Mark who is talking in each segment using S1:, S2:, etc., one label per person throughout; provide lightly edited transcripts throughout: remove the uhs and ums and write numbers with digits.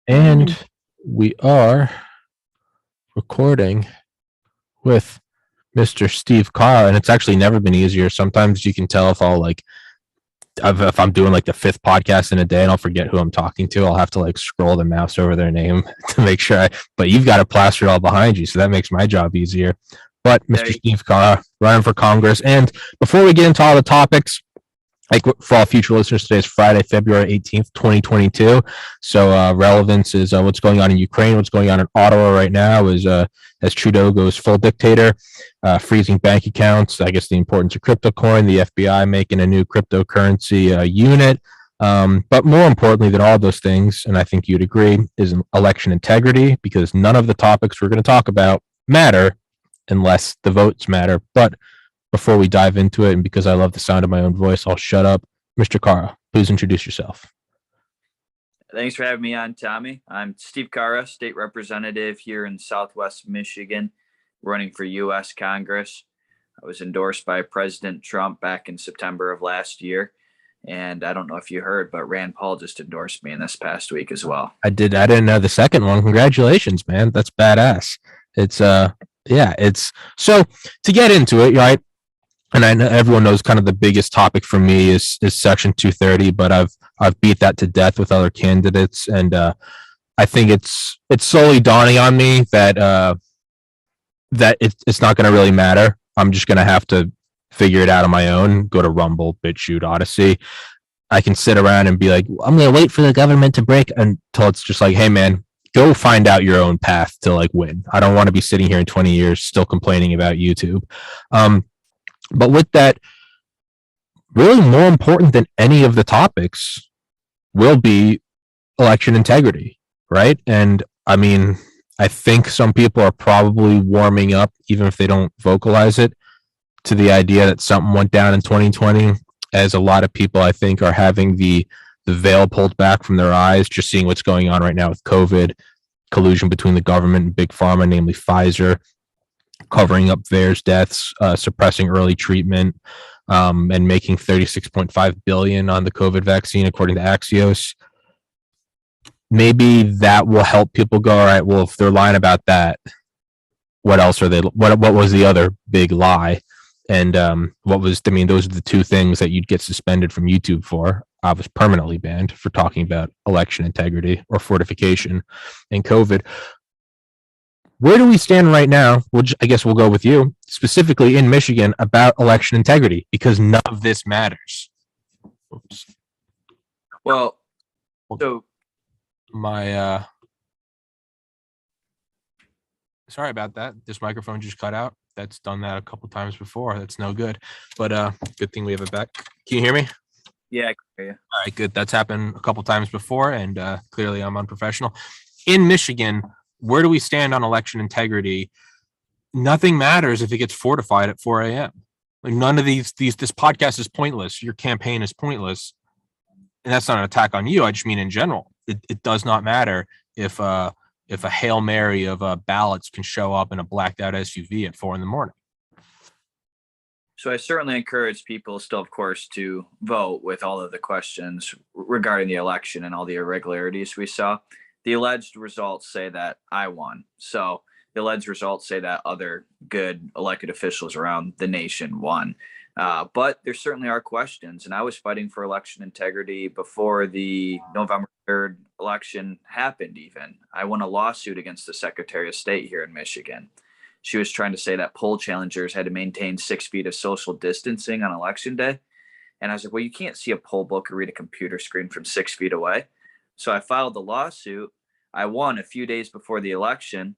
S1: And we are recording with Mr. Steve Carra, and it's actually never been easier. Sometimes you can tell if I'm doing like the fifth podcast in a day and I'll forget who I'm talking to. I'll have to like scroll the mouse over their name to make sure. But you've got to plaster it all behind you, so that makes my job easier. But Mr. Steve Carra, running for Congress, and before we get into all the topics, like for all future listeners, today is Friday, February 18th, 2022. So relevance is what's going on in Ukraine, what's going on in Ottawa right now is as Trudeau goes full dictator, freezing bank accounts, I guess the importance of crypto coin, the FBI making a new cryptocurrency unit. But more importantly than all those things, and I think you'd agree, is election integrity, because none of the topics we're going to talk about matter unless the votes matter. But before we dive into it, and because I love the sound of my own voice, I'll shut up. Mr. Carra, please introduce yourself.
S2: Thanks for having me on, Tommy. I'm Steve Carra, state representative here in Southwest Michigan, running for U.S. Congress. I was endorsed by President Trump back in September of last year. And I don't know if you heard, but Rand Paul just endorsed me in this past week as well.
S1: I didn't know the second one. Congratulations, man. That's badass. It's it's so to get into it, right? And I know everyone knows kind of the biggest topic for me is Section 230, but I've beat that to death with other candidates, and I think it's slowly dawning on me that it's not going to really matter. I'm just going to have to figure it out on my own. Go to Rumble, BitChute, Odyssey. I can sit around and be like, I'm going to wait for the government to break until it's just like, hey man, go find out your own path to like win. I don't want to be sitting here in 20 years still complaining about YouTube. But with that, really more important than any of the topics will be election integrity, right? And I mean, I think some people are probably warming up, even if they don't vocalize it, to the idea that something went down in 2020, as a lot of people, I think, are having the veil pulled back from their eyes, just seeing what's going on right now with COVID, collusion between the government and big pharma, namely Pfizer, covering up VAERS deaths, suppressing early treatment, and making $36.5 billion on the COVID vaccine, according to Axios. Maybe that will help people go, all right, well, if they're lying about that, what else are they? What was the other big lie? And those are the two things that you'd get suspended from YouTube for. I was permanently banned for talking about election integrity or fortification and COVID. Where do we stand right now? I guess we'll go with you, specifically in Michigan, about election integrity, because none of this matters. Oops.
S2: Well, so
S1: my sorry about that. This microphone just cut out. That's done that a couple times before. That's no good. But good thing we have it back. Can you hear me?
S2: Yeah, I can hear you.
S1: All right, good. That's happened a couple times before, and clearly I'm unprofessional. In Michigan, where do we stand on election integrity? Nothing matters if it gets fortified at 4 a.m. Like none of this podcast is pointless. Your campaign is pointless. And that's not an attack on you. I just mean in general. It does not matter if a Hail Mary of ballots can show up in a blacked out SUV at 4 a.m.
S2: So I certainly encourage people still, of course, to vote with all of the questions regarding the election and all the irregularities we saw. The alleged results say that I won. So the alleged results say that other good elected officials around the nation won. But there certainly are questions. And I was fighting for election integrity before the November 3rd election happened even. I won a lawsuit against the Secretary of State here in Michigan. She was trying to say that poll challengers had to maintain 6 feet of social distancing on election day. And I was like, well, you can't see a poll book or read a computer screen from 6 feet away. So I filed the lawsuit. I won a few days before the election,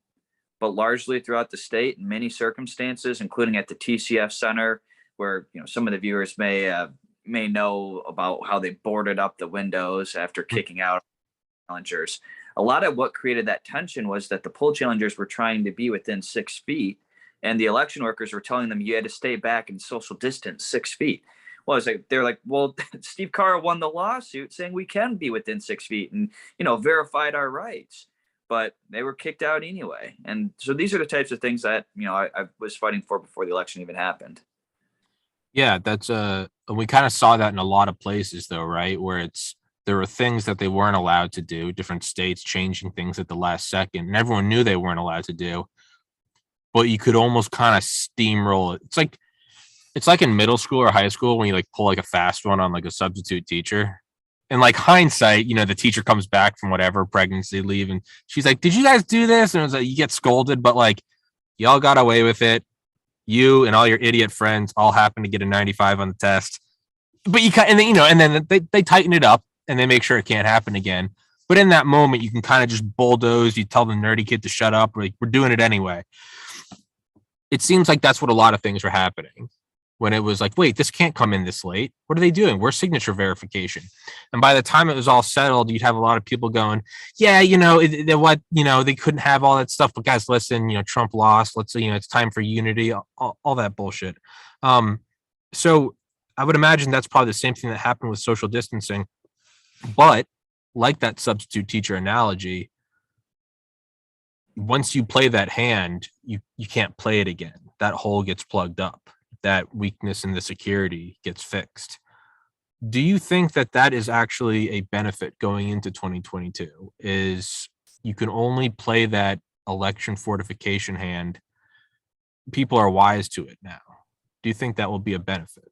S2: but largely throughout the state in many circumstances, including at the TCF Center, where some of the viewers may know about how they boarded up the windows after kicking out challengers. A lot of what created that tension was that the poll challengers were trying to be within 6 feet, and the election workers were telling them you had to stay back and social distance 6 feet. Well, they're like, well, Steve Carra won the lawsuit saying we can be within 6 feet and, verified our rights, but they were kicked out anyway. And so these are the types of things that, I was fighting for before the election even happened.
S1: Yeah, that's we kind of saw that in a lot of places though, right? Where it's There were things that they weren't allowed to do, different states changing things at the last second, and everyone knew they weren't allowed to do. But you could almost kind of steamroll it. It's like in middle school or high school when you like pull like a fast one on like a substitute teacher. And like hindsight, the teacher comes back from whatever pregnancy leave and she's like, "Did you guys do this?" And it was like you get scolded, but like y'all got away with it. You and all your idiot friends all happen to get a 95 on the test. But and then they tighten it up and they make sure it can't happen again. But in that moment, you can kind of just bulldoze. You tell the nerdy kid to shut up. We're doing it anyway. It seems like that's what a lot of things were happening when it was like, wait, this can't come in this late. What are they doing? Where's signature verification? And by the time it was all settled, you'd have a lot of people going, yeah, they couldn't have all that stuff. But guys, listen, Trump lost. Let's say, it's time for unity, all that bullshit. So I would imagine that's probably the same thing that happened with social distancing. But like that substitute teacher analogy, once you play that hand, you can't play it again. That hole gets plugged up. That weakness in the security gets fixed. Do you think that is actually a benefit going into 2022? Is you can only play that election fortification hand. People are wise to it now. Do you think that will be a benefit?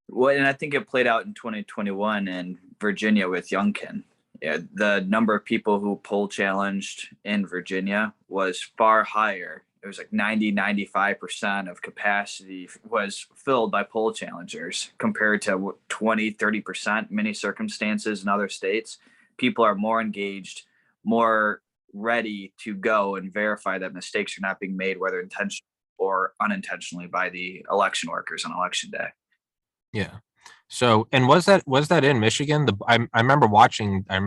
S2: Well, and I think it played out in 2021 in Virginia with Youngkin. Yeah, the number of people who poll challenged in Virginia was far higher. It was like 95% of capacity was filled by poll challengers compared to 20-30% many circumstances in other states. People are more engaged, more ready to go and verify that mistakes are not being made, whether intentionally or unintentionally, by the election workers on election day.
S1: Yeah. So, and was that in Michigan? I remember watching. I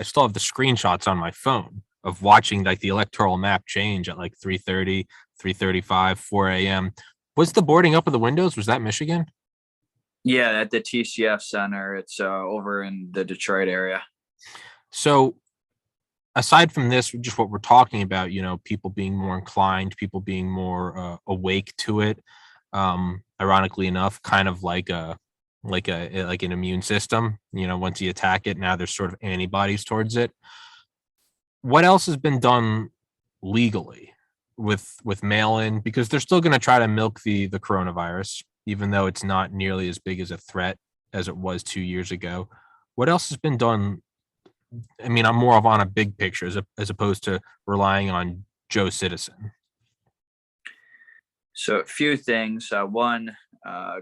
S1: still have the screenshots on my phone of watching like the electoral map change at like 3:30, 3:35, 4 a.m. Was the boarding up of the windows? Was that Michigan?
S2: Yeah, at the TCF Center. It's over in the Detroit area.
S1: So, aside from this, just what we're talking about, people being more inclined, people being more awake to it. Ironically enough, kind of like an immune system. Once you attack it, now there's sort of antibodies towards it. What else has been done legally with mail-in? Because they're still going to try to milk the coronavirus, even though it's not nearly as big as a threat as it was 2 years ago. What else has been done? I mean, I'm more of on a big picture as opposed to relying on Joe Citizen.
S2: So a few things. One,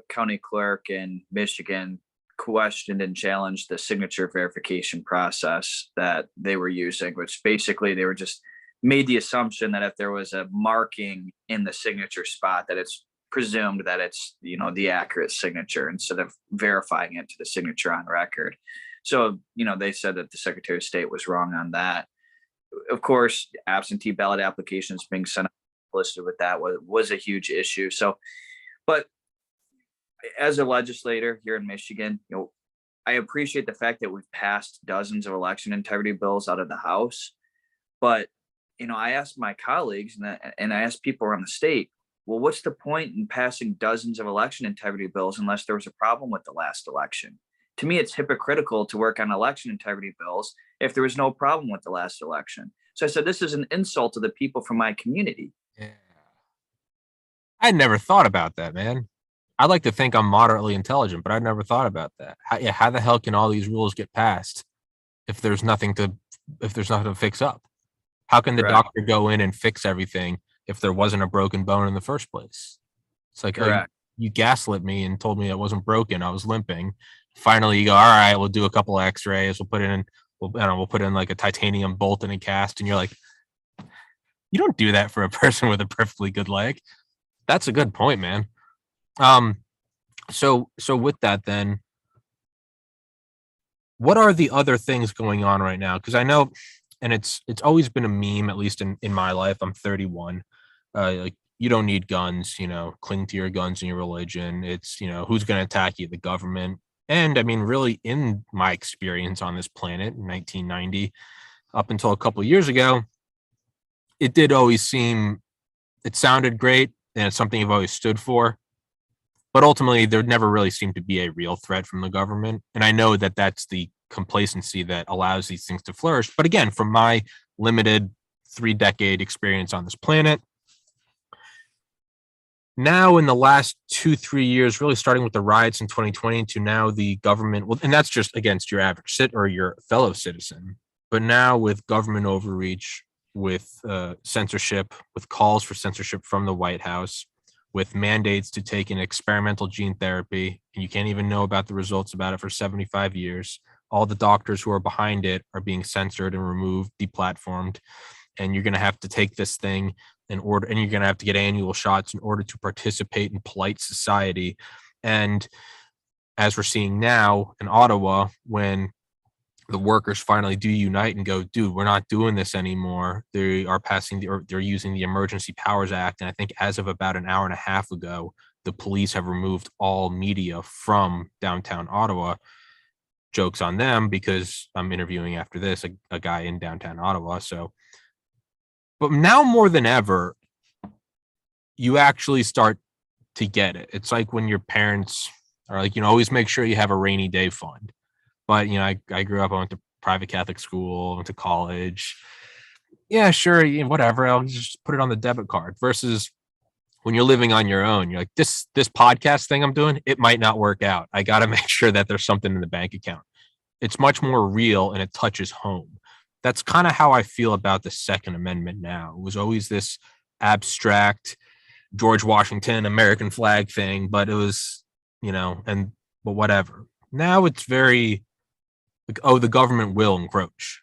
S2: county clerk in Michigan questioned and challenged the signature verification process that they were using, which basically they were just made the assumption that if there was a marking in the signature spot, that it's presumed that it's, the accurate signature instead of verifying it to the signature on record. So, they said that the Secretary of State was wrong on that. Of course, absentee ballot applications being sent listed with that was a huge issue. So, but as a legislator here in Michigan, I appreciate the fact that we've passed dozens of election integrity bills out of the House. But, I asked my colleagues and I asked people around the state, well, what's the point in passing dozens of election integrity bills unless there was a problem with the last election? To me, it's hypocritical to work on election integrity bills if there was no problem with the last election. So I said, this is an insult to the people from my community.
S1: Yeah. I never thought about that, man. I like to think I'm moderately intelligent, but I never thought about that. How the hell can all these rules get passed if there's nothing to fix up? How can the doctor go in and fix everything if there wasn't a broken bone in the first place? It's like, you gaslit me and told me it wasn't broken. I was limping. Finally, you go, all right, we'll do a couple of X-rays. We'll put in like a titanium bolt in a cast, and you're like, you don't do that for a person with a perfectly good leg. That's a good point, man. So with that, then, what are the other things going on right now? Because I know, and it's always been a meme, at least in my life. I'm 31. Like, you don't need guns. Cling to your guns and your religion. It's who's going to attack you? The government. And I mean, really, in my experience on this planet in 1990, up until a couple of years ago, it did always seem, it sounded great, and it's something you've always stood for. But ultimately, there never really seemed to be a real threat from the government. And I know that that's the complacency that allows these things to flourish. But again, from my limited 3-decade experience on this planet, now in the last 2-3 years, really starting with the riots in 2020 to now the government, well, and that's just against your average or your fellow citizen, but now with government overreach, with censorship, with calls for censorship from the White House, with mandates to take an experimental gene therapy, and you can't even know about the results about it for 75 years. All the doctors who are behind it are being censored and removed, deplatformed, and you're going to have to take this thing in order, and you're going to have to get annual shots in order to participate in polite society. And as we're seeing now in Ottawa, when the workers finally do unite and go, dude, we're not doing this anymore. They are they're using the Emergency Powers Act. And I think as of about an hour and a half ago, the police have removed all media from downtown Ottawa. Joke's on them, because I'm interviewing after this a guy in downtown Ottawa. So, but now more than ever, you actually start to get it. It's like when your parents are like, always make sure you have a rainy day fund. But, I grew up, I went to private Catholic school, went to college. Yeah, sure, whatever. I'll just put it on the debit card. Versus when you're living on your own, you're like, this podcast thing I'm doing, it might not work out. I got to make sure that there's something in the bank account. It's much more real and it touches home. That's kind of how I feel about the Second Amendment now. It was always this abstract George Washington American flag thing, but it was, but whatever. Now it's very like, oh, the government will encroach.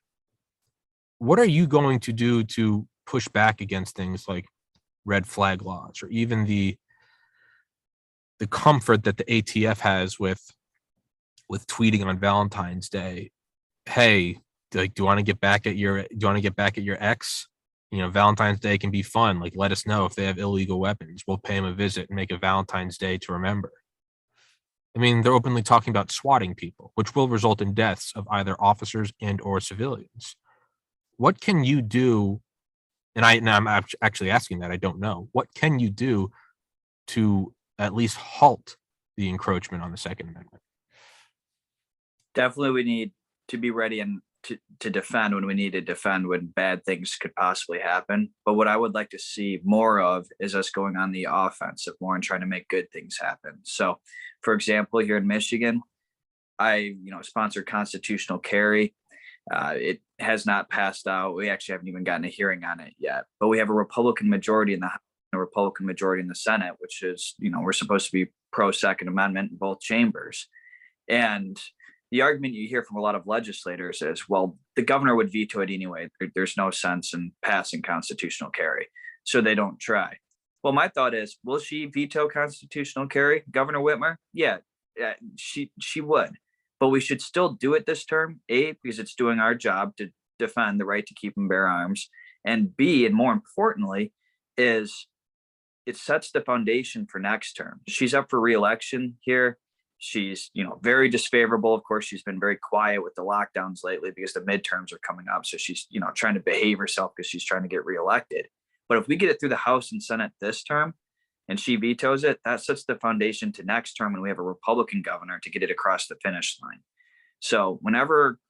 S1: What are you going to do to push back against things like red flag laws, or even the comfort that the ATF has with tweeting on Valentine's Day? Hey, do you want to get back at your ex? Valentine's Day can be fun. Like, let us know if they have illegal weapons. We'll pay them a visit and make a Valentine's Day to remember. I mean, they're openly talking about swatting people, which will result in deaths of either officers and or civilians. What can you do? And I'm actually asking that. I don't know. What can you do to at least halt the encroachment on the Second Amendment?
S2: Definitely, we need to be ready and to defend when we need to defend, when bad things could possibly happen. But what I would like to see more of is us going on the offensive more and trying to make good things happen. So, for example, here in Michigan, I sponsor constitutional carry. It has not passed out. We actually haven't even gotten a hearing on it yet. But we have a Republican majority in the House, a Republican majority in the Senate, which is, we're supposed to be pro Second Amendment in both chambers. And the argument you hear from a lot of legislators is, well, the governor would veto it anyway. There's no sense in passing constitutional carry, so they don't try. Well, my thought is, will she veto constitutional carry, Governor Whitmer? Yeah, she would. But we should still do it this term, A, because it's doing our job to defend the right to keep and bear arms, and B, and more importantly, is it sets the foundation for next term. She's up for re-election here. She's, very disfavorable. Of course, she's been very quiet with the lockdowns lately because the midterms are coming up. So she's, trying to behave herself because she's trying to get reelected. But if we get it through the House and Senate this term and she vetoes it, that sets the foundation to next term when we have a Republican governor to get it across the finish line. So whenever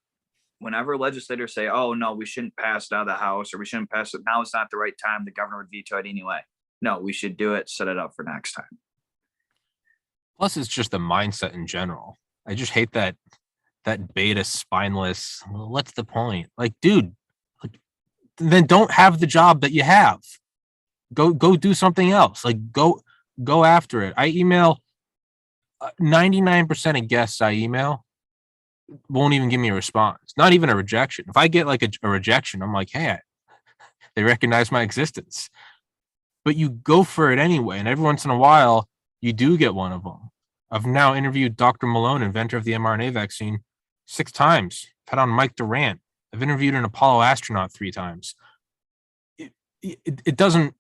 S2: legislators say, oh, no, we shouldn't pass it out of the House, or we shouldn't pass it, now it's not the right time, the governor would veto it anyway. No, we should do it, set it up for next time.
S1: Plus, it's just the mindset in general. I just hate that beta spineless. Well, what's the point? Like, dude, then don't have the job that you have. Go do something else. Like, go after it. I email 99% of guests I email won't even give me a response. Not even a rejection. If I get like a rejection, I'm like, hey, they recognize my existence. But you go for it anyway, and every once in a while, you do get one of them. I've now interviewed Dr. Malone, inventor of the mRNA vaccine, 6 times. I've had on Mike Durant. I've interviewed an Apollo astronaut 3 times. It doesn't,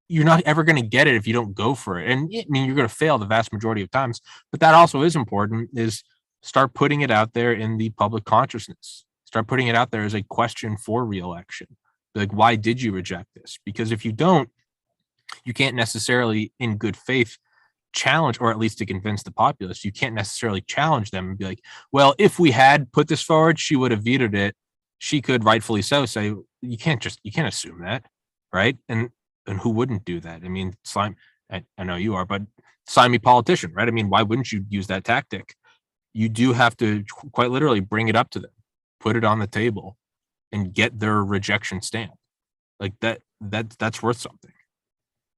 S1: you're not ever going to get it if you don't go for it. And I mean, you're going to fail the vast majority of times, but that also is important, is start putting it out there in the public consciousness. Start putting it out there as a question for re-election. Like, why did you reject this? Because if you don't, you can't necessarily in good faith challenge, or at least to convince the populace. You can't necessarily challenge them and be like, well, if we had put this forward, she would have vetoed it. She could rightfully so say, you can't assume that, right? And who wouldn't do that? I mean, I know you are, but slimy politician, right? I mean, why wouldn't you use that tactic? You do have to quite literally bring it up to them, put it on the table, and get their rejection stamp. Like that's worth something.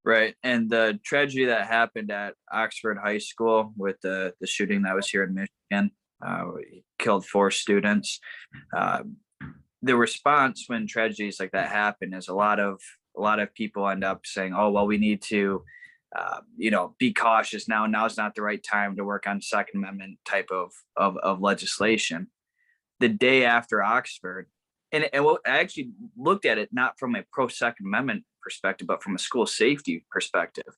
S2: Right. And the tragedy that happened at Oxford High School with the shooting that was here in Michigan, killed 4 students. The response when tragedies like that happen is a lot of people end up saying, oh, well, we need to, be cautious now. Now's not the right time to work on Second Amendment type of legislation. The day after Oxford, and I actually looked at it not from a pro Second Amendment perspective, but from a school safety perspective.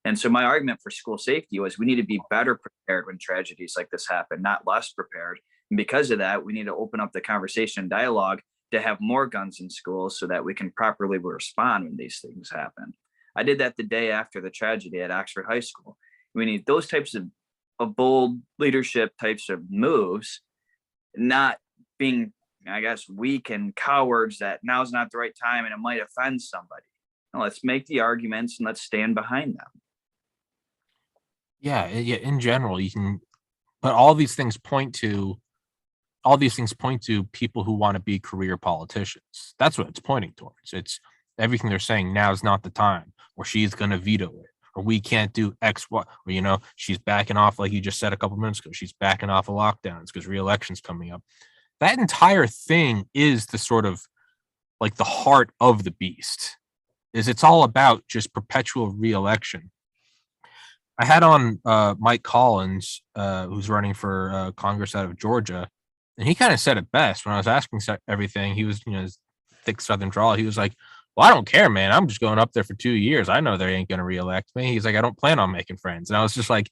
S2: And so my argument for school safety was we need to be better prepared when tragedies like this happen, not less prepared. And because of that, we need to open up the conversation and dialogue to have more guns in schools so that we can properly respond when these things happen. I did that the day after the tragedy at Oxford High School. We need those types of bold leadership types of moves, not being, I guess, weak and cowards that now's not the right time and it might offend somebody. No, let's make the arguments and let's stand behind them.
S1: Yeah. In general, you can, but all these things point to people who want to be career politicians. That's what it's pointing towards. It's everything they're saying. Now is not the time, or she's going to veto it, or we can't do X, Y, or, she's backing off. Like you just said a couple minutes ago, she's backing off of lockdowns because re-election's coming up. That entire thing is the sort of like the heart of the beast. It's all about just perpetual re-election. I had on Mike Collins, who's running for Congress out of Georgia, and he kind of said it best when I was asking everything. He was, his thick Southern drawl. He was like, well, I don't care, man. I'm just going up there for 2 years. I know they ain't going to reelect me. He's like, I don't plan on making friends. And I was just like,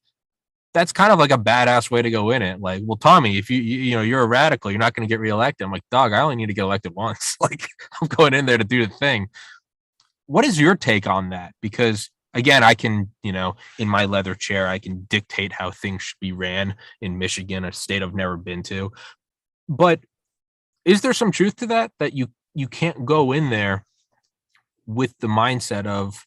S1: that's kind of like a badass way to go in it. Like, well, Tommy, if you're a radical, you're not going to get reelected. I'm like, dog, I only need to get elected once. Like, I'm going in there to do the thing. What is your take on that? Because again, I can, in my leather chair, I can dictate how things should be ran in Michigan, a state I've never been to. But is there some truth to that you can't go in there with the mindset of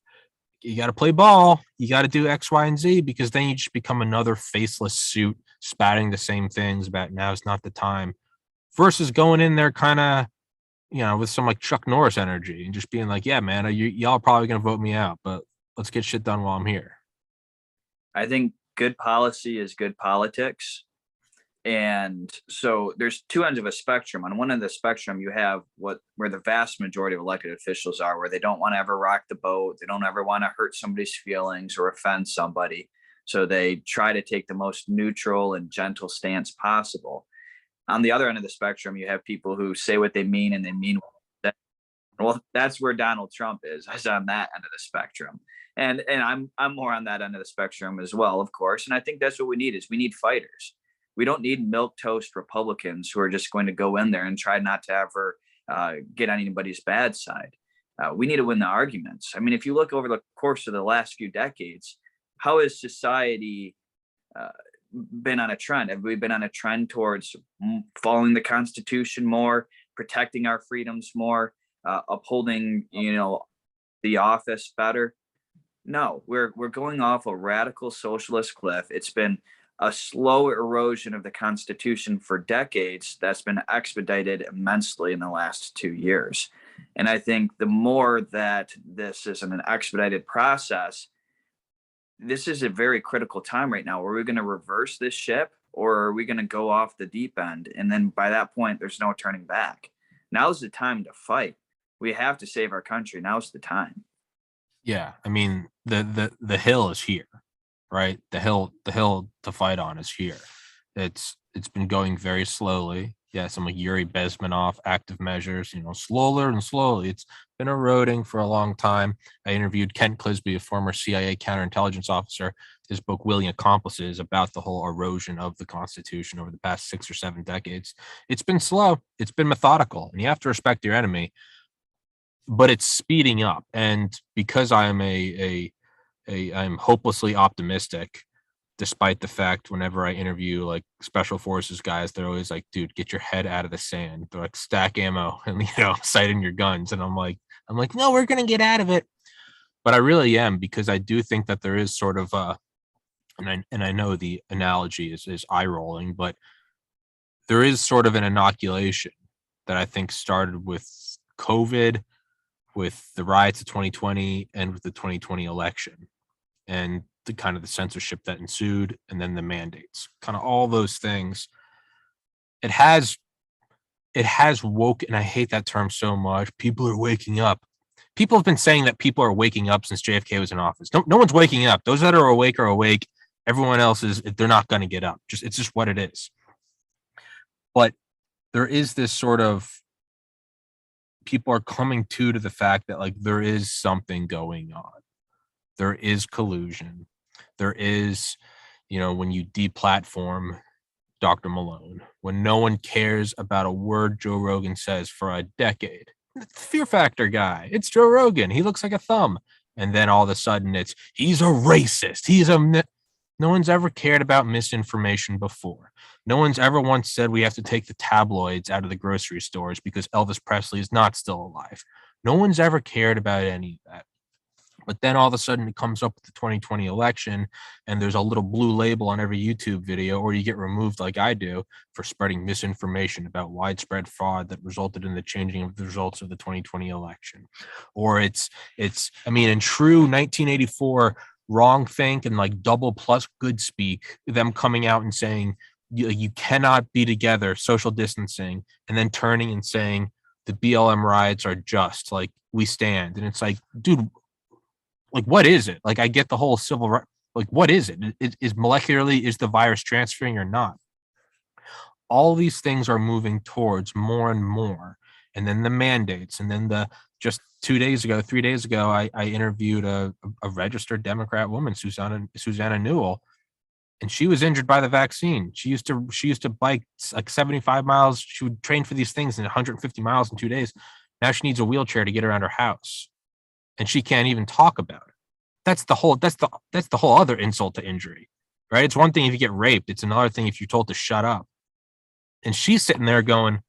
S1: you got to play ball, you got to do X, Y, and Z, because then you just become another faceless suit spouting the same things about now's not the time, versus going in there kind of, with some like Chuck Norris energy and just being like, yeah, man, y'all are probably going to vote me out, but let's get shit done while I'm here.
S2: I think good policy is good politics. And so there's 2 ends of a spectrum. On one end of the spectrum, you have where the vast majority of elected officials are, where they don't want to ever rock the boat. They don't ever want to hurt somebody's feelings or offend somebody. So they try to take the most neutral and gentle stance possible. On the other end of the spectrum, you have people who say what they mean and they mean what they say. Well, that's where Donald Trump is on that end of the spectrum. And I'm more on that end of the spectrum as well, of course. And I think that's what we need we need fighters. We don't need milquetoast Republicans who are just going to go in there and try not to ever get on anybody's bad side. We need to win the arguments. I mean, if you look over the course of the last few decades, how has society been on a trend? Have we been on a trend towards following the Constitution more, protecting our freedoms more, upholding, the office better? No, we're going off a radical socialist cliff. It's been a slow erosion of the Constitution for decades that's been expedited immensely in the last 2 years. And I think the more that this is an expedited process, this is a very critical time right now. Are we going to reverse this ship, or are we going to go off the deep end? And then by that point, there's no turning back. Now's the time to fight. We have to save our country. Now's the time.
S1: Yeah. I mean, the hill is here. Right, the hill to fight on is here. It's been going very slowly. Yeah, some like Yuri Bezmenov active measures, slower and slowly. It's been eroding for a long time. I interviewed Kent Clisby, a former CIA counterintelligence officer. His book Willing Accomplices about the whole erosion of the Constitution over the past 6 or 7 decades. It's been slow. It's been methodical, and you have to respect your enemy. But it's speeding up, and because I am a I'm hopelessly optimistic, despite the fact whenever I interview like special forces guys, they're always like, dude, get your head out of the sand. They're like, stack ammo and, sighting your guns. And I'm like, no, we're going to get out of it. But I really am, because I do think that there is sort of and I know the analogy is eye rolling, but there is sort of an inoculation that I think started with COVID, with the riots of 2020, and with the 2020 election, and the kind of the censorship that ensued, and then the mandates, kind of all those things. It has woke, and I hate that term so much. People are waking up. People have been saying that people are waking up since JFK was in office. No one's waking up. Those that are awake are awake. Everyone else they're not going to get up. It's just what it is. But there is this sort of, people are coming to the fact that like there is something going on. There is collusion. There is, when you deplatform Dr. Malone, when no one cares about a word Joe Rogan says for a decade. Fear factor guy. It's Joe Rogan. He looks like a thumb. And then all of a sudden he's a racist. No one's ever cared about misinformation before. No one's ever once said we have to take the tabloids out of the grocery stores because Elvis Presley is not still alive. No one's ever cared about any of that. But then all of a sudden it comes up with the 2020 election, and there's a little blue label on every YouTube video, or you get removed like I do for spreading misinformation about widespread fraud that resulted in the changing of the results of the 2020 election. Or in true 1984 wrong think and like double plus good speak, them coming out and saying you cannot be together, social distancing, and then turning and saying the BLM riots are just, like, we stand. And it's like, dude, like, what is it? Like, I get the whole civil right. Like, what is it? Is molecularly, is the virus transferring or not? All these things are moving towards more and more. And then the mandates, and then just 3 days ago, I interviewed a registered Democrat woman, Susanna Newell, and she was injured by the vaccine. She used to bike like 75 miles. She would train for these things in 150 miles in 2 days. Now she needs a wheelchair to get around her house, and she can't even talk about it. That's the whole other insult to injury, right? It's one thing if you get raped. It's another thing if you're told to shut up. And she's sitting there going,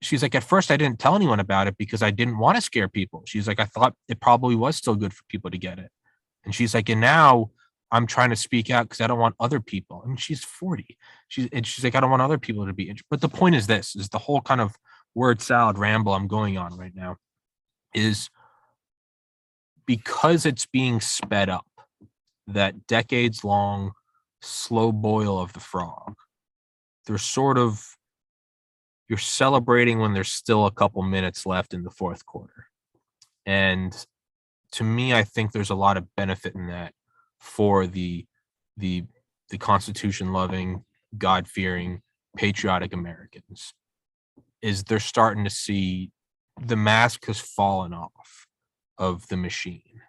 S1: she's like, at first I didn't tell anyone about it because I didn't want to scare people. She's like, I thought it probably was still good for people to get it. And she's like, and now I'm trying to speak out because I don't want other people. I mean, she's 40. She's like, I don't want other people to be injured. But the point is the whole kind of word salad ramble I'm going on right now is because it's being sped up, that decades long slow boil of the frog. You're celebrating when there's still a couple minutes left in the fourth quarter. And to me, I think there's a lot of benefit in that for the Constitution loving, God fearing, patriotic Americans. Is they're starting to see the mask has fallen off of the machine.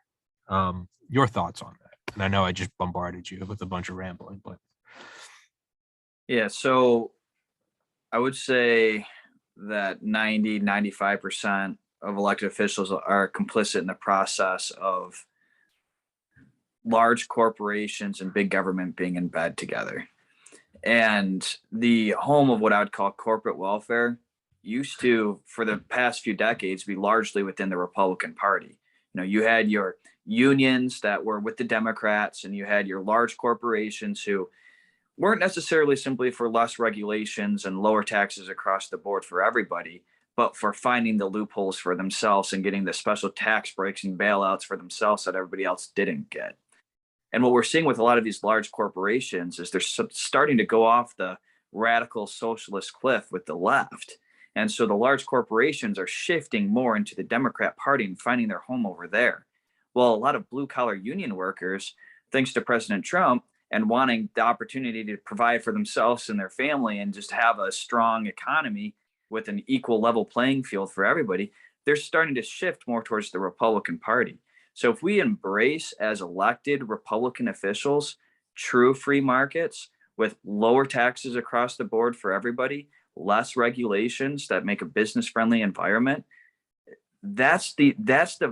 S1: Your thoughts on that? And I know I just bombarded you with a bunch of rambling, but
S2: yeah, so I would say that 95% of elected officials are complicit in the process of large corporations and big government being in bed together. And the home of what I would call corporate welfare used to, for the past few decades, be largely within the Republican Party. You had your unions that were with the Democrats, and you had your large corporations who weren't necessarily simply for less regulations and lower taxes across the board for everybody, but for finding the loopholes for themselves and getting the special tax breaks and bailouts for themselves that everybody else didn't get. And what we're seeing with a lot of these large corporations is they're starting to go off the radical socialist cliff with the left. And so the large corporations are shifting more into the Democrat Party and finding their home over there. Well, a lot of blue collar union workers, thanks to President Trump and wanting the opportunity to provide for themselves and their family and just have a strong economy with an equal level playing field for everybody, they're starting to shift more towards the Republican Party. So if we embrace as elected Republican officials true free markets with lower taxes across the board for everybody, less regulations that make a business friendly environment, that's the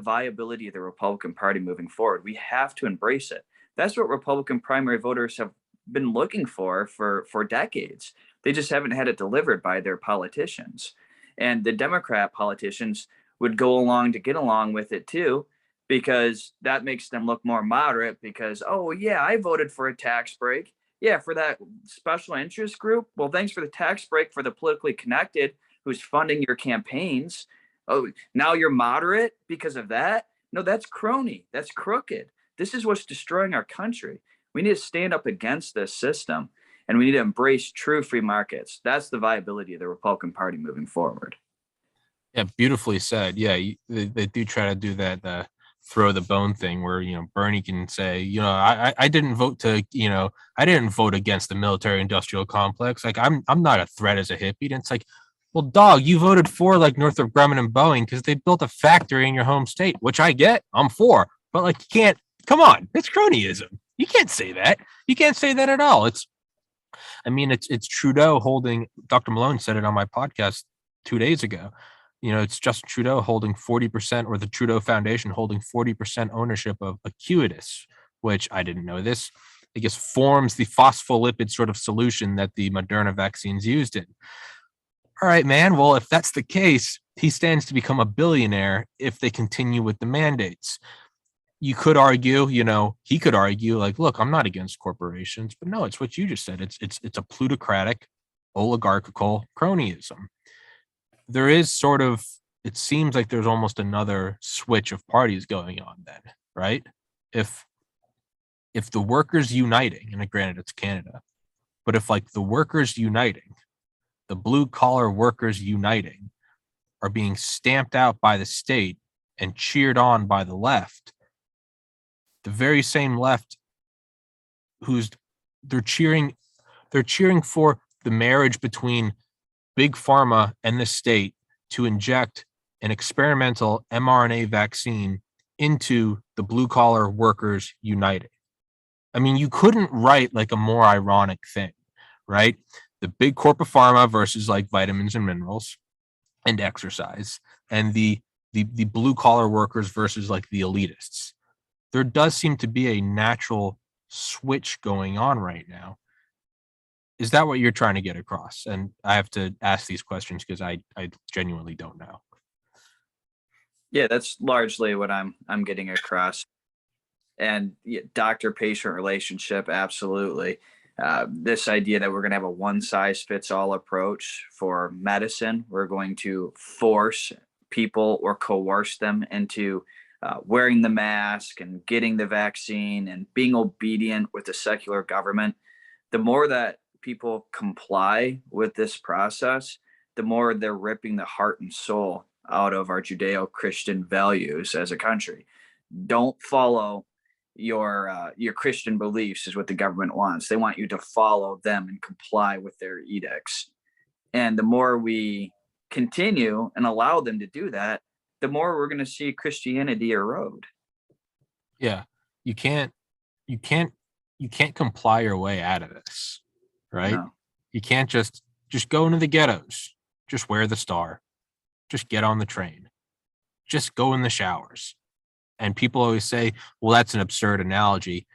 S2: viability of the Republican Party moving forward. We have to embrace it. That's what Republican primary voters have been looking for decades. They just haven't had it delivered by their politicians. And the Democrat politicians would go along to get along with it too, because that makes them look more moderate because, oh yeah, I voted for a tax break. Yeah, for that special interest group. Well, thanks for the tax break for the politically connected who's funding your campaigns. Oh, now you're moderate because of that? No, that's crony. That's crooked. This is what's destroying our country. We need to stand up against this system, and we need to embrace true free markets. That's the viability of the Republican Party moving forward.
S1: Yeah, beautifully said. Yeah, they do try to do that throw the bone thing where, Bernie can say, I didn't vote to, I didn't vote against the military industrial complex. Like I'm not a threat as a hippie. And it's like, well, dog, you voted for like Northrop Grumman and Boeing because they built a factory in your home state, which I get, I'm for, but like you can't, come on, it's cronyism. You can't say that. You can't say that at all. It's Trudeau holding, Dr. Malone said it on my podcast 2 days ago. It's Justin Trudeau holding 40%, or the Trudeau Foundation holding 40% ownership of Acuitas, which I didn't know this, I guess forms the phospholipid sort of solution that the Moderna vaccine's used in. All right, man. Well, if that's the case, he stands to become a billionaire if they continue with the mandates. You could argue, he could argue like, look, I'm not against corporations, but no, it's what you just said. It's a plutocratic, oligarchical cronyism. There is sort of, it seems like there's almost another switch of parties going on then, right? If the workers uniting, and granted it's Canada, but if like the workers uniting, the blue collar workers uniting are being stamped out by the state and cheered on by the left, the very same left they're cheering for the marriage between big pharma and the state to inject an experimental mRNA vaccine into the blue collar workers uniting. I mean, you couldn't write like a more ironic thing, right? The big corporate pharma versus like vitamins and minerals and exercise, and the blue collar workers versus like the elitists. There does seem to be a natural switch going on right now. Is that what you're trying to get across? And I have to ask these questions because I genuinely don't know.
S2: Yeah, that's largely what I'm getting across. And doctor-patient relationship, absolutely. This idea that we're going to have a one-size-fits-all approach for medicine, we're going to force people or coerce them into wearing the mask and getting the vaccine and being obedient with the secular government. The more that people comply with this process, the more they're ripping the heart and soul out of our Judeo-Christian values as a country. Don't follow your Christian beliefs is what the government wants. They want you to follow them and comply with their edicts. And the more we continue and allow them to do that, the more we're going to see Christianity erode.
S1: Yeah, you can't comply your way out of this, right? No. You can't just go into the ghettos, just wear the star, just get on the train, just go in the showers. And people always say, well, that's an absurd analogy,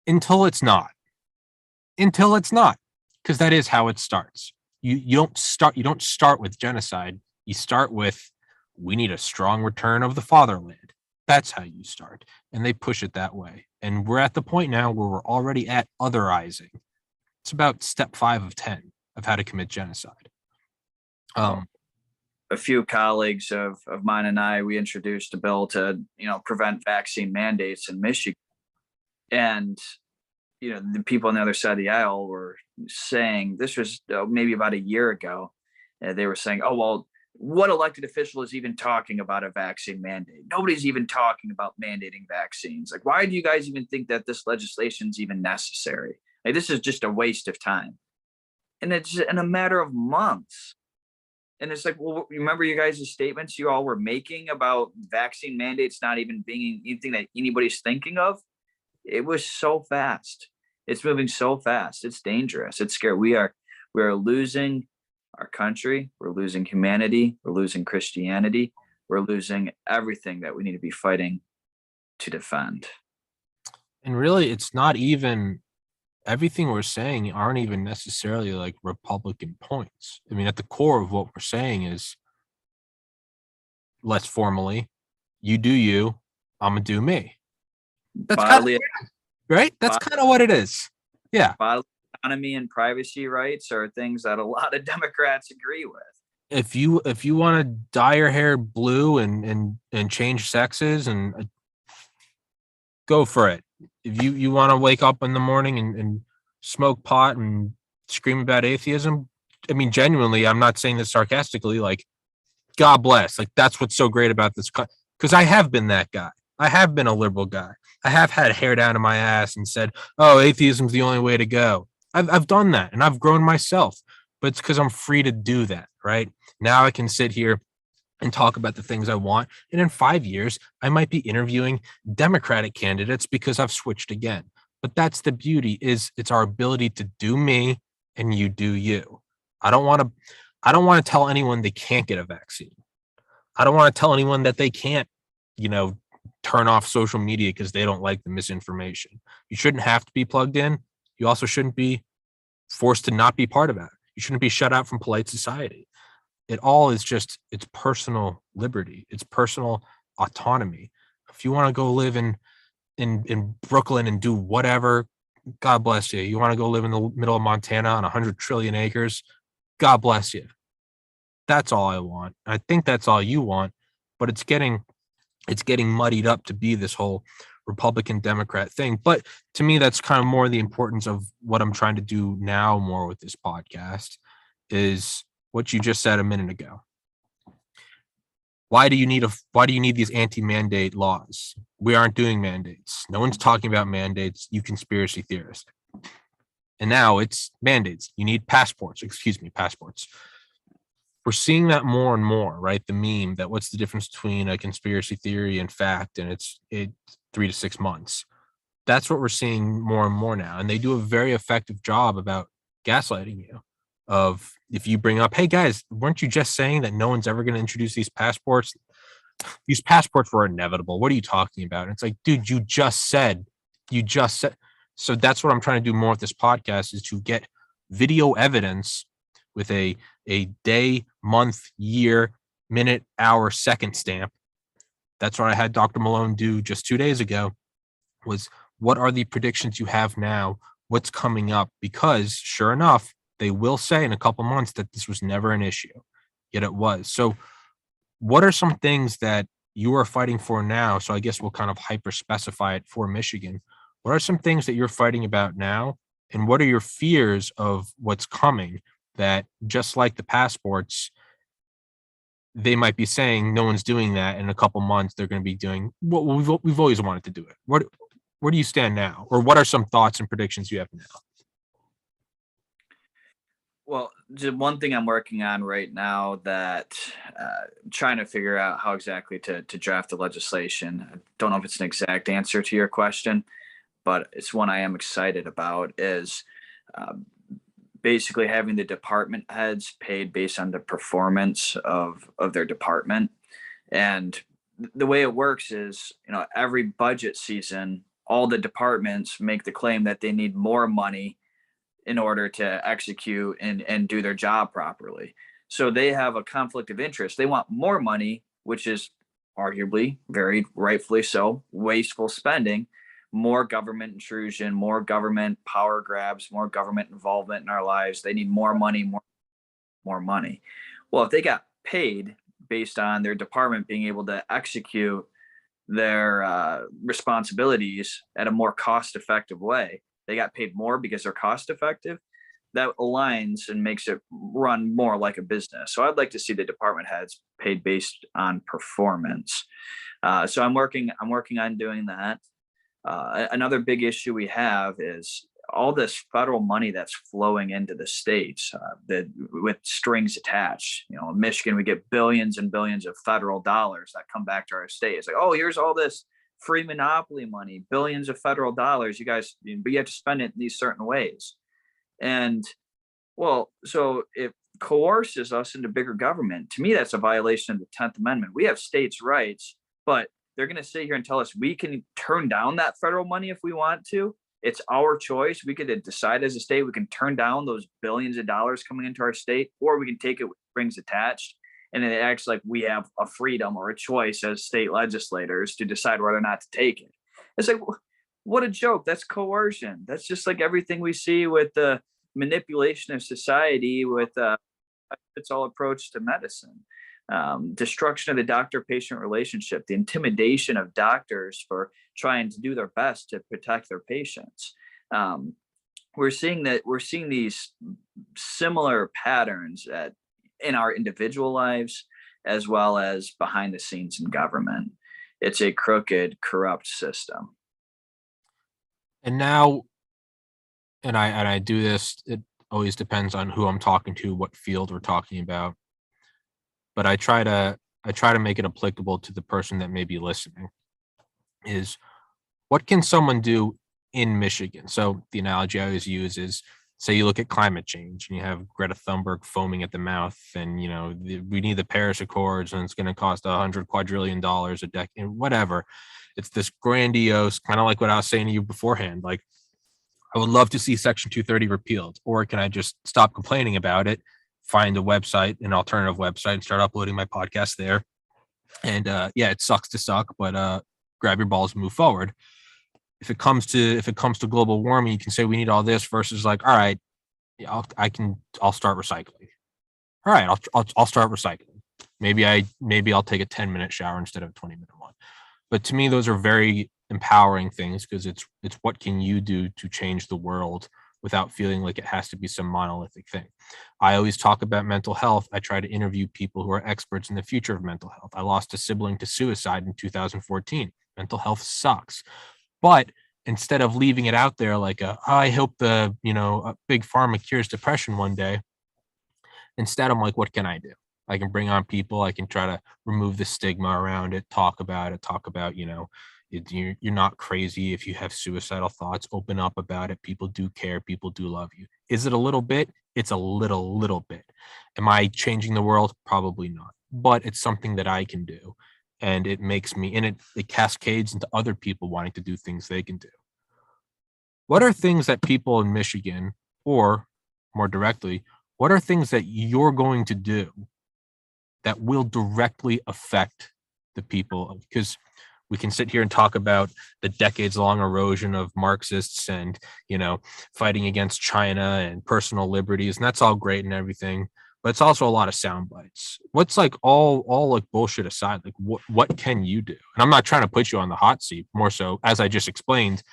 S1: until it's not, because that is how it starts. You don't start with genocide. You start with, we need a strong return of the fatherland. That's how you start. And they push it that way. And we're at the point now where we're already at otherizing. It's about step 5 of 10 of how to commit genocide.
S2: A few colleagues of mine and I, we introduced a bill to, prevent vaccine mandates in Michigan. And, the people on the other side of the aisle were saying, this was maybe about a year ago, they were saying, oh, well, what elected official is even talking about a vaccine mandate? Nobody's even talking about mandating vaccines. Like, why do you guys even think that this legislation is even necessary? Like, this is just a waste of time. And it's in a matter of months. And it's like, well, remember you guys' statements you all were making about vaccine mandates not even being anything that anybody's thinking of? It was so fast. It's moving so fast. It's dangerous. It's scary. We are losing our country. We're losing humanity. We're losing Christianity. we're losing everything that we need to be fighting to defend.
S1: And really, it's not even everything we're saying aren't even necessarily like Republican points. I mean, at the core of what we're saying is, less formally, you do you, I'm gonna do me. That's kind of
S2: Bodily,
S1: right. That's kind of what it is. Yeah.
S2: bodily autonomy and privacy rights are things that a lot of Democrats agree with.
S1: If you want to dye your hair blue and change sexes and go for it. If you want to wake up in the morning and smoke pot and scream about atheism, I mean, genuinely, I'm not saying this sarcastically, like, God bless. Like, that's what's so great about this. Because I have been that guy. I have been a liberal guy. I have had hair down to my ass and said, oh, atheism's the only way to go. I've done that and I've grown myself, but it's because I'm free to do that, right? Now I can sit here and talk about the things I want. And in 5 years, I might be interviewing Democratic candidates because I've switched again. But that's the beauty, is it's our ability to do me and you do you. I don't want to tell anyone they can't get a vaccine. I don't want to tell anyone that they can't, turn off social media because they don't like the misinformation. You shouldn't have to be plugged in. You also shouldn't be forced to not be part of that. You shouldn't be shut out from polite society. It all is just, it's personal liberty. It's personal autonomy. If you want to go live in Brooklyn and do whatever, God bless you. You want to go live in the middle of Montana on 100 trillion acres, God bless you. That's all I want. I think that's all you want, but it's getting muddied up to be this whole Republican Democrat thing. But to me, that's kind of more the importance of what I'm trying to do now more with this podcast is what you just said a minute ago. Why do you need these anti-mandate laws? We aren't doing mandates. No one's talking about mandates, you conspiracy theorist. And now it's mandates. You need passports. We're seeing that more and more, right? The meme that what's the difference between a conspiracy theory and fact, and it's 3 to 6 months. That's what we're seeing more and more now. And they do a very effective job about gaslighting you. Of if you bring up, hey guys, weren't you just saying that no one's ever going to introduce these passports? These passports were inevitable. What are you talking about? And it's like, dude, you just said. So that's what I'm trying to do more with this podcast, is to get video evidence with a day, month, year, minute, hour, second stamp. That's what I had Dr. Malone do just 2 days ago, was what are the predictions you have now? What's coming up? Because sure enough, they will say in a couple months that this was never an issue, yet it was. So what are some things that you are fighting for now? So I guess we'll kind of hyper specify it for Michigan. What are some things that you're fighting about now? And what are your fears of what's coming, that just like the passports, they might be saying no one's doing that. In a couple months, they're going to be doing what we've always wanted to do it. Where do you stand now? Or what are some thoughts and predictions you have now?
S2: Well, the one thing I'm working on right now that trying to figure out how exactly to draft the legislation. I don't know if it's an exact answer to your question, but it's one I am excited about, is basically having the department heads paid based on the performance of their department. And the way it works is, every budget season, all the departments make the claim that they need more money in order to execute and do their job properly. So they have a conflict of interest. They want more money, which is arguably, very rightfully so, wasteful spending, more government intrusion, more government power grabs, more government involvement in our lives. They need more money, more money. Well, if they got paid based on their department being able to execute their responsibilities at a more cost-effective way, they got paid more because they're cost-effective, that aligns and makes it run more like a business. So I'd like to see the department heads paid based on performance. So I'm working on doing that. Another big issue we have is all this federal money that's flowing into the states that with strings attached. In Michigan, we get billions and billions of federal dollars that come back to our state. It's like, oh, here's all this free monopoly money, billions of federal dollars. You guys, but you have to spend it in these certain ways. And well, so if coerces us into bigger government. To me, that's a violation of the 10th Amendment. We have states' rights, but they're going to sit here and tell us we can turn down that federal money if we want to. It's our choice. We could decide as a state, we can turn down those billions of dollars coming into our state, or we can take it with strings attached. And it acts like we have a freedom or a choice as state legislators to decide whether or not to take it. It's like, what a joke. That's coercion. That's just like everything we see with the manipulation of society with its all approach to medicine. Destruction of the doctor-patient relationship, the intimidation of doctors for trying to do their best to protect their patients. We're seeing these similar patterns in our individual lives, as well as behind the scenes in government. It's a crooked, corrupt system.
S1: And now, and I do this, it always depends on who I'm talking to, what field we're talking about. But I try to make it applicable to the person that may be listening. Is what can someone do in Michigan? So the analogy I always use is, say you look at climate change and you have Greta Thunberg foaming at the mouth, and we need the Paris Accords, and it's going to cost $100 quadrillion a decade, whatever. It's this grandiose, kind of like what I was saying to you beforehand. Like, I would love to see Section 230 repealed, or can I just stop complaining about it, find a website, an alternative website, and start uploading my podcast there? And it sucks to suck, but grab your balls and move forward. If it comes to global warming, you can say we need all this versus like, all right, I'll start recycling. All right, I'll start recycling. Maybe I'll take a 10-minute shower instead of a 20-minute one. But to me, those are very empowering things, because it's what can you do to change the world without feeling like it has to be some monolithic thing. I always talk about mental health. I try to interview people who are experts in the future of mental health. I lost a sibling to suicide in 2014. Mental health sucks. But instead of leaving it out there like I hope a big pharma cures depression one day, instead I'm like, what can I do? I can bring on people. I can try to remove the stigma around it, talk about, you're not crazy if you have suicidal thoughts. Open up about it. People do care. People do love you. Is it a little bit? It's a little bit. Am I changing the world? Probably not. But it's something that I can do. And it makes me, and it cascades into other people wanting to do things they can do. What are things that people in Michigan, or more directly, what are things that you're going to do that will directly affect the people? Because we can sit here and talk about the decades-long erosion of Marxists and, fighting against China and personal liberties, and that's all great and everything, but it's also a lot of sound bites. What's like all like bullshit aside, like what can you do? And I'm not trying to put you on the hot seat, more so, as I just explained,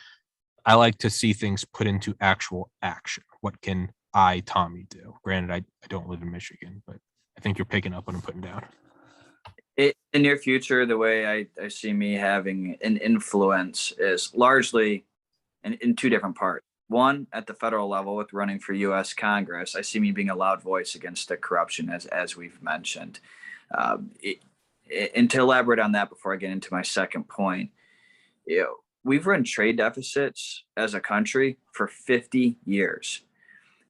S1: I like to see things put into actual action. What can I, Tommy, do? Granted, I don't live in Michigan, but I think you're picking up what I'm putting down.
S2: In the near future, the way I see me having an influence is largely in two different parts. One, at the federal level with running for U.S. Congress, I see me being a loud voice against the corruption, as we've mentioned. And to elaborate on that before I get into my second point, we've run trade deficits as a country for 50 years.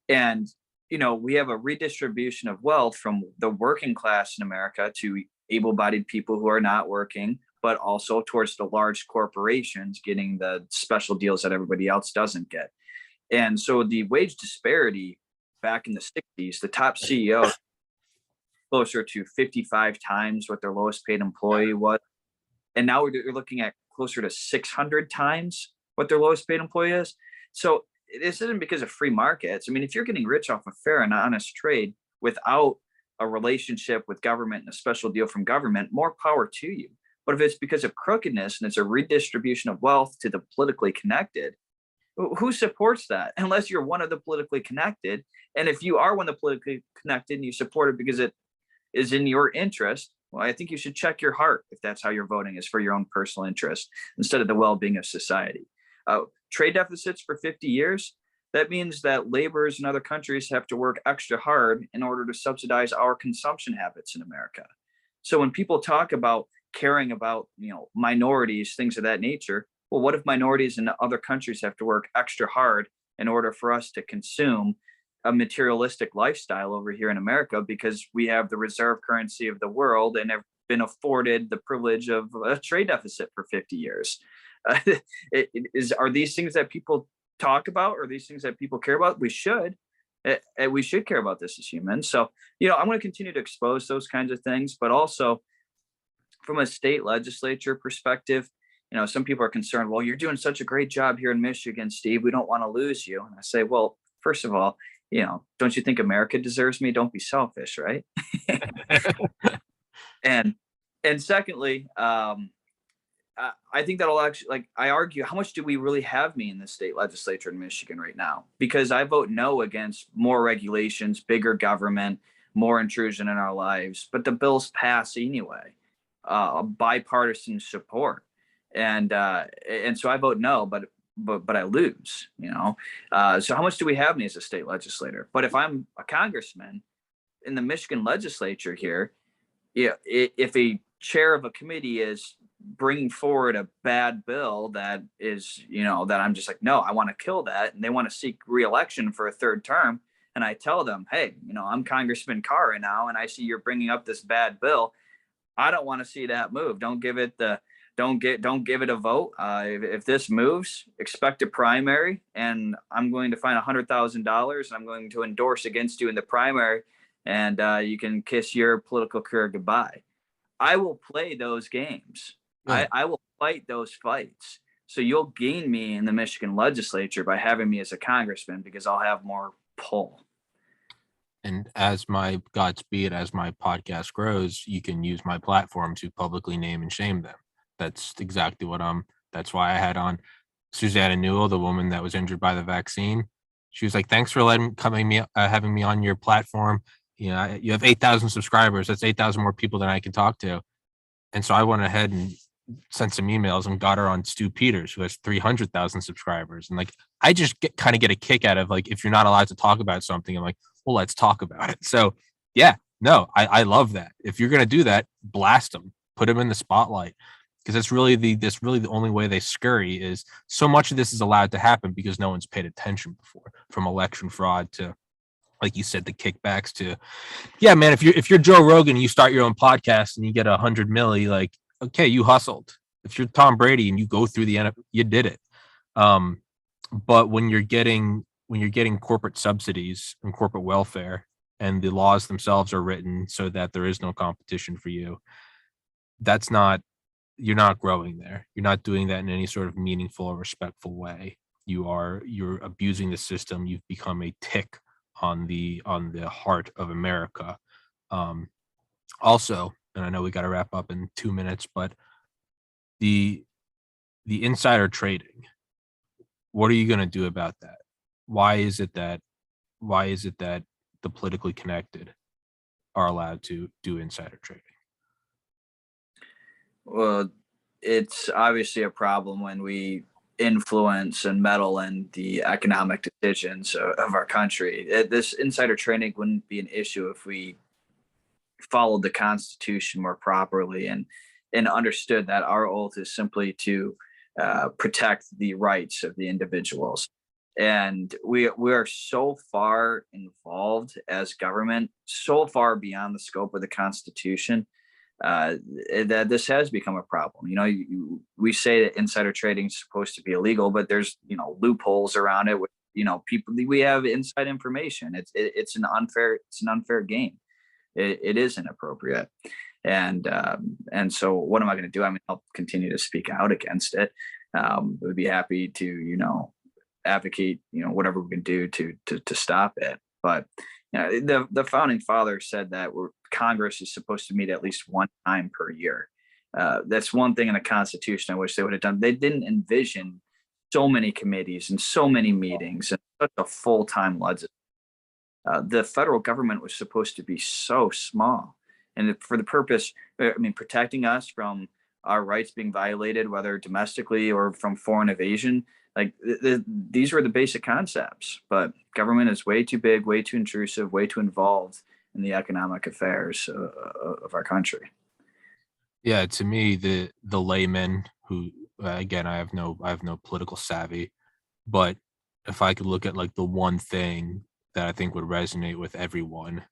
S2: And, we have a redistribution of wealth from the working class in America to able-bodied people who are not working, but also towards the large corporations getting the special deals that everybody else doesn't get. And so the wage disparity back in the 60s, the top CEO closer to 55 times what their lowest paid employee was. And now we're looking at closer to 600 times what their lowest paid employee is. So this isn't because of free markets. I mean, if you're getting rich off of fair and honest trade without a relationship with government and a special deal from government, more power to you. But if it's because of crookedness and it's a redistribution of wealth to the politically connected, who supports that? Unless you're one of the politically connected. And if you are one of the politically connected and you support it because it is in your interest, well, I think you should check your heart if that's how you're voting, is for your own personal interest instead of the well-being of society. Trade deficits for 50 years, that means that laborers in other countries have to work extra hard in order to subsidize our consumption habits in America. So when people talk about caring about, minorities, things of that nature, well, what if minorities in other countries have to work extra hard in order for us to consume a materialistic lifestyle over here in America because we have the reserve currency of the world and have been afforded the privilege of a trade deficit for 50 years. Are these things that people talk about? Or these things that people care about? We should. We should care about this as humans. So, I'm going to continue to expose those kinds of things, but also from a state legislature perspective, some people are concerned, well, you're doing such a great job here in Michigan, Steve. We don't want to lose you. And I say, well, first of all, don't you think America deserves me? Don't be selfish, right? and secondly, I think that'll actually, like, I argue, how much do we really have me in the state legislature in Michigan right now? Because I vote no against more regulations, bigger government, more intrusion in our lives, but the bills pass anyway, bipartisan support. And so I vote no, but I lose, so how much do we have me as a state legislator? But if I'm a congressman in the Michigan legislature here, if a chair of a committee is bringing forward a bad bill that is, that I'm just like, no, I want to kill that, and they want to seek re-election for a third term, and I tell them, hey, I'm Congressman Carra now, and I see you're bringing up this bad bill. I don't want to see that move. Don't give it a vote. If this moves, expect a primary, and I'm going to find $100,000, and I'm going to endorse against you in the primary, and you can kiss your political career goodbye. I will play those games. Yeah. I will fight those fights. So you'll gain me in the Michigan legislature by having me as a congressman because I'll have more pull.
S1: And as my Godspeed, as my podcast grows, you can use my platform to publicly name and shame them. That's exactly what that's why I had on Susanna Newell, the woman that was injured by the vaccine. She was like, thanks for having me on your platform. You have 8,000 subscribers. That's 8,000 more people than I can talk to. And so I went ahead and sent some emails and got her on Stu Peters, who has 300,000 subscribers. And like, I just kind of get a kick out of, like, if you're not allowed to talk about something, I'm like, well, let's talk about it. So yeah, no, I love that. If you're going to do that, blast them, put them in the spotlight, because that's really the only way they scurry. Is so much of this is allowed to happen because no one's paid attention before, from election fraud to, like you said, the kickbacks to, yeah, man, if you're Joe Rogan and you start your own podcast and you get 100 milli, like, okay, you hustled. If you're Tom Brady and you go through the NFL, you did it. But when you're getting corporate subsidies and corporate welfare, and the laws themselves are written so that there is no competition for you, you're not growing there. You're not doing that in any sort of meaningful or respectful way. You're abusing the system. You've become a tick on the heart of America. Also, and I know we got to wrap up in 2 minutes, but the insider trading, what are you going to do about that? Why is it that the politically connected are allowed to do insider trading?
S2: Well, it's obviously a problem when we influence and meddle in the economic decisions of our country. This insider trading wouldn't be an issue if we followed the Constitution more properly and understood that our oath is simply to protect the rights of the individuals. And we are so far involved as government, so far beyond the scope of the Constitution, that this has become a problem. We say that insider trading is supposed to be illegal, but there's loopholes around it. With people, we have inside information. It's an unfair game. It is inappropriate, and so what am I going to do? I mean, I'll continue to speak out against it. Would be happy to advocate whatever we can do to stop it. But the founding fathers said that Congress is supposed to meet at least one time per year. That's one thing in the Constitution I wish they would have done. They didn't envision so many committees and so many meetings and such a full-time legislature. The federal government was supposed to be so small, and for the purpose, protecting us from our rights being violated, whether domestically or from foreign invasion. Like these were the basic concepts, but government is way too big, way too intrusive, way too involved in the economic affairs of our country.
S1: Yeah, to me, the layman who, again, I have no political savvy, but if I could look at like the one thing that I think would resonate with everyone.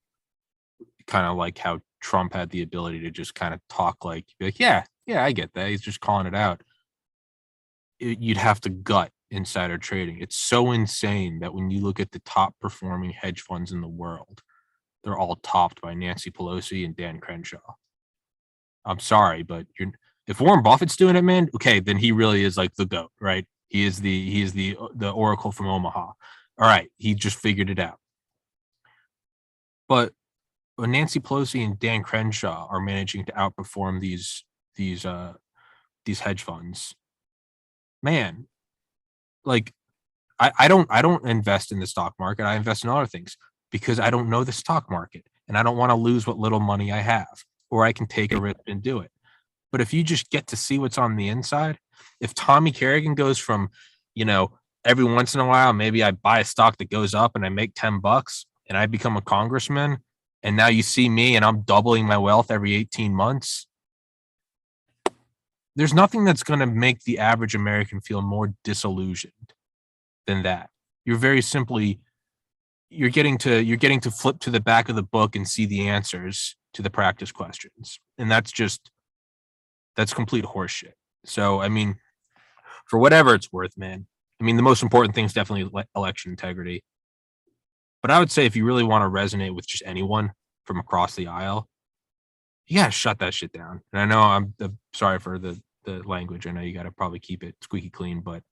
S1: Kind of like how Trump had the ability to just kind of talk like, yeah, I get that. He's just calling it out. You'd have to gut insider trading. It's so insane that when you look at the top performing hedge funds in the world, they're all topped by Nancy Pelosi and Dan Crenshaw. I'm sorry, but if Warren Buffett's doing it, man, okay, then he really is like the GOAT, right? He is the Oracle from Omaha. All right, he just figured it out. But when Nancy Pelosi and Dan Crenshaw are managing to outperform these hedge funds, man, like I don't invest in the stock market. I invest in other things because I don't know the stock market and I don't want to lose what little money I have, or I can take a risk and do it. But if you just get to see what's on the inside, if Tommy Carrigan goes from, every once in a while, maybe I buy a stock that goes up and I make $10 and I become a congressman, and now you see me and I'm doubling my wealth every 18 months. There's nothing that's going to make the average American feel more disillusioned than that. You're very simply, you're getting to flip to the back of the book and see the answers to the practice questions. And that's complete horseshit. So, I mean, for whatever it's worth, man, I mean, the most important thing is definitely election integrity. But I would say if you really want to resonate with just anyone from across the aisle, you got to shut that shit down. And I know I'm sorry for the language. I know you got to probably keep it squeaky clean, but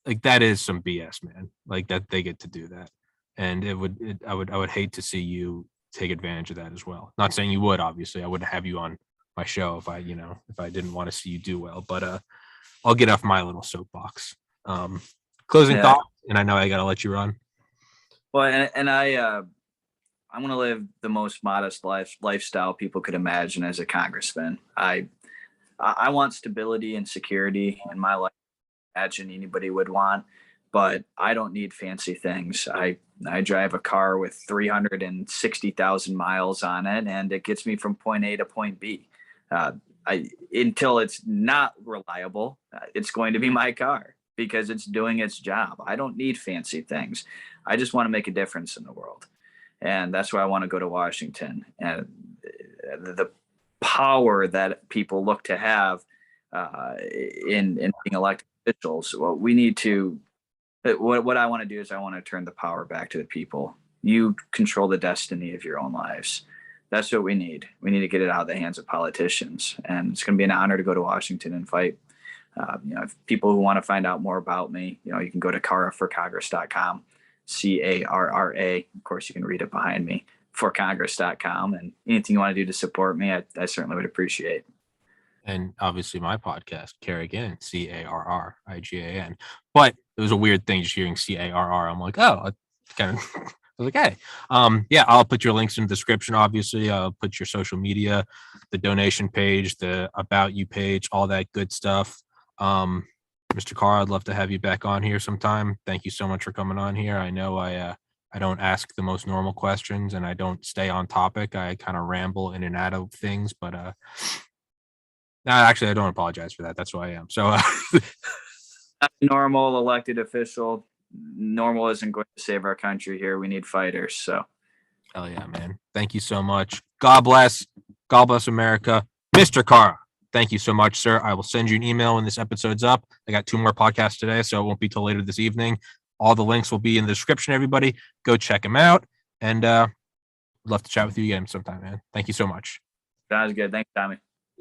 S1: like that is some BS, man. Like that they get to do that. And I would hate to see you take advantage of that as well. Not saying you would, obviously. I wouldn't have you on my show if I didn't want to see you do well, but I'll get off my little soapbox. Closing thoughts, and I know I got to let you run.
S2: Well, and I want to live the most modest lifestyle people could imagine as a congressman. I want stability and security in my life. Imagine anybody would want, but I don't need fancy things. I drive a car with 360,000 miles on it, and it gets me from point A to point B. Until it's not reliable, it's going to be my car because it's doing its job. I don't need fancy things. I just want to make a difference in the world. And that's why I want to go to Washington. And the power that people look to have in being elected officials, well, we need to, what I want to do is I want to turn the power back to the people. You control the destiny of your own lives. That's what we need. We need to get it out of the hands of politicians. And it's going to be an honor to go to Washington and fight. If people who want to find out more about me, you can go to carraforcongress.com, CARRA. Of course, you can read it behind me, forcongress.com. And anything you want to do to support me, I certainly would appreciate.
S1: And obviously my podcast, Carrigan, CARRIGAN. But it was a weird thing just hearing CARR. I'm like, oh, kind of. I was like, hey, I'll put your links in the description. Obviously, I'll put your social media, the donation page, the about you page, all that good stuff. Mr. Carr, I'd love to have you back on here sometime. Thank you so much for coming on here. I know I don't ask the most normal questions and I don't stay on topic. I kind of ramble in and out of things, but actually, I don't apologize for that. That's who I am. So,
S2: normal elected official. Normal isn't going to save our country here. We need fighters. So,
S1: hell yeah, man. Thank you so much. God bless. God bless America. Mr. Carra, thank you so much, sir. I will send you an email when this episode's up. I got 2 more podcasts today, so it won't be till later this evening. All the links will be in the description, everybody. Go check them out. And love to chat with you again sometime, man. Thank you so much.
S2: Sounds good. Thanks, Tommy.